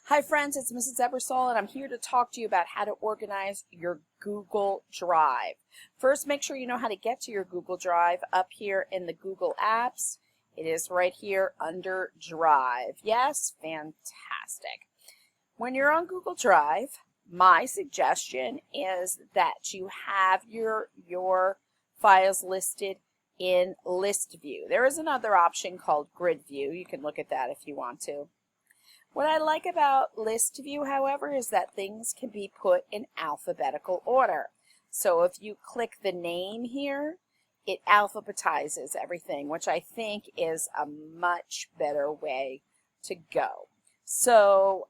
Hi friends, it's Mrs. Ebersol and I'm here to talk to you about how to organize your Google Drive. First, make sure you know how to get to your Google Drive up here in the Google Apps. It is right here under Drive. Yes, fantastic. When you're on Google Drive, my suggestion is that you have your files listed in list view. There is another option called grid view. You can look at that if you want to. What I like about list view, however, is that things can be put in alphabetical order. So if you click the name here, it alphabetizes everything, which I think is a much better way to go. So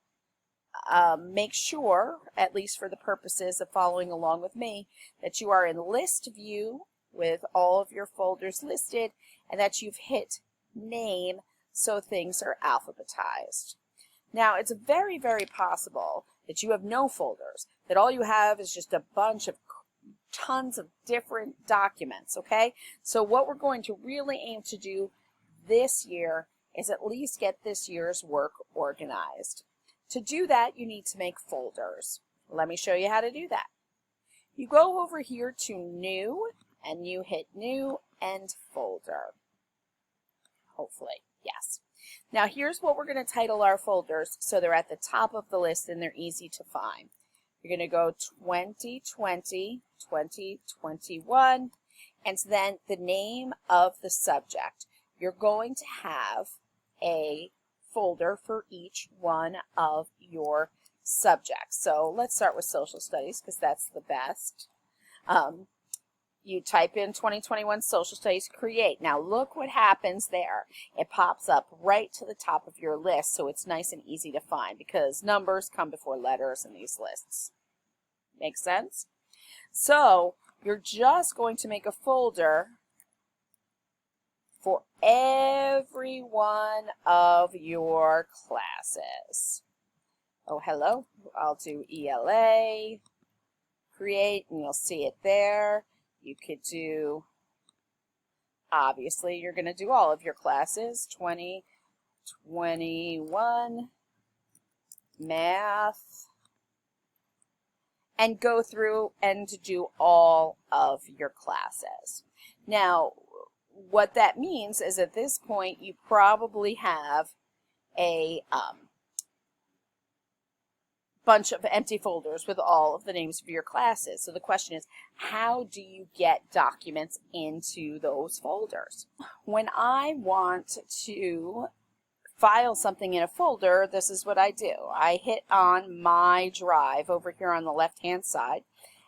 make sure, at least for the purposes of following along with me, that you are in list view with all of your folders listed and that you've hit name so things are alphabetized. Now, it's very, very possible that you have no folders, that all you have is just a bunch of tons of different documents, okay? So what we're going to really aim to do this year is at least get this year's work organized. To do that, you need to make folders. Let me show you how to do that. You go over here to New, and you hit New and Folder. Hopefully, yes. Now here's what we're going to title our folders so they're at the top of the list and they're easy to find. You're going to go 2020, 2021, and then the name of the subject. You're going to have a folder for each one of your subjects. So let's start with social studies because that's the best. You type in 2021 Social Studies, create. Now look what happens there. It pops up right to the top of your list, so it's nice and easy to find because numbers come before letters in these lists. Make sense? So you're just going to make a folder for every one of your classes. Oh, hello. I'll do ELA, create, and you'll see it there. You could do, obviously, you're going to do all of your classes, 2021, math, and go through and do all of your classes. Now, what that means is at this point, you probably have a bunch of empty folders with all of the names of your classes. So the question is, how do you get documents into those folders? When I want to file something in a folder, this is what I do. I hit on My Drive over here on the left-hand side,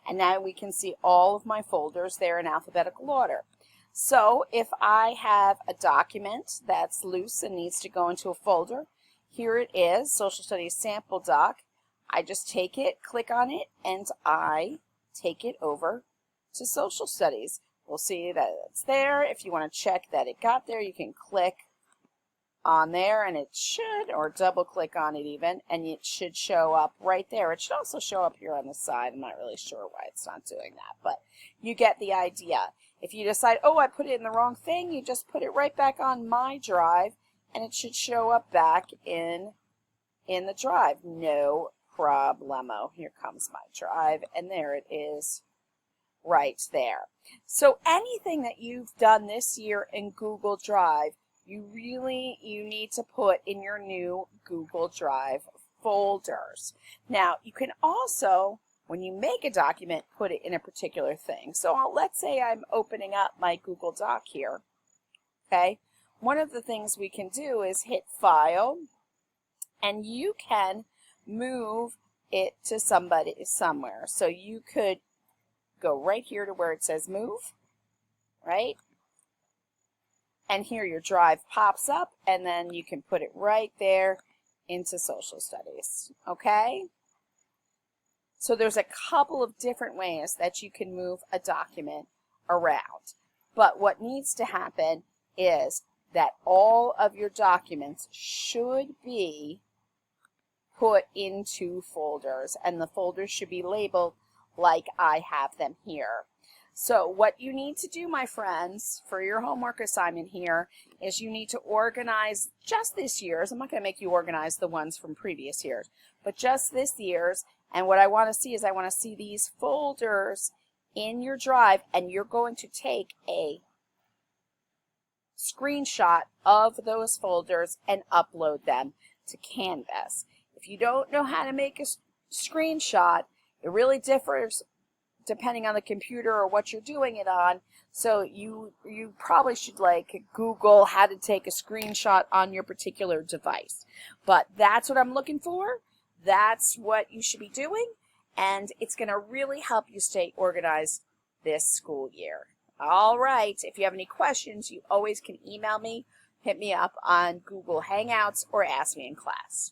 and now we can see all of my folders there in alphabetical order. So if I have a document that's loose and needs to go into a folder, here it is, Social Studies Sample Doc. I just take it, click on it, and I take it over to Social Studies. We'll see that it's there. If you want to check that it got there, you can click on there, and it should, or double click on it even, and it should show up right there. It should also show up here on the side. I'm not really sure why it's not doing that, but you get the idea. If you decide, oh, I put it in the wrong thing, you just put it right back on My Drive, and it should show up back in the drive. No problemo. Here comes My Drive, and there it is right there. So anything that you've done this year in Google Drive, you need to put in your new Google Drive folders. Now, you can also, when you make a document, put it in a particular thing. So let's say I'm opening up my Google Doc here, okay? One of the things we can do is hit File, and you can move it to somewhere. So you could go right here to where it says Move, right? And here your drive pops up, and then you can put it right there into Social Studies, okay? So there's a couple of different ways that you can move a document around. But what needs to happen is that all of your documents should be put into folders, and the folders should be labeled like I have them here. So what you need to do, my friends, for your homework assignment here is you need to organize just this year's. I'm not going to make you organize the ones from previous years, but just this year's. And what I want to see is I want to see these folders in your drive, and you're going to take a screenshot of those folders and upload them to Canvas. If you don't know how to make a screenshot, it really differs depending on the computer or what you're doing it on. So you probably should like Google how to take a screenshot on your particular device. But that's what I'm looking for. That's what you should be doing. And it's going to really help you stay organized this school year. All right. If you have any questions, you always can email me, hit me up on Google Hangouts, or ask me in class.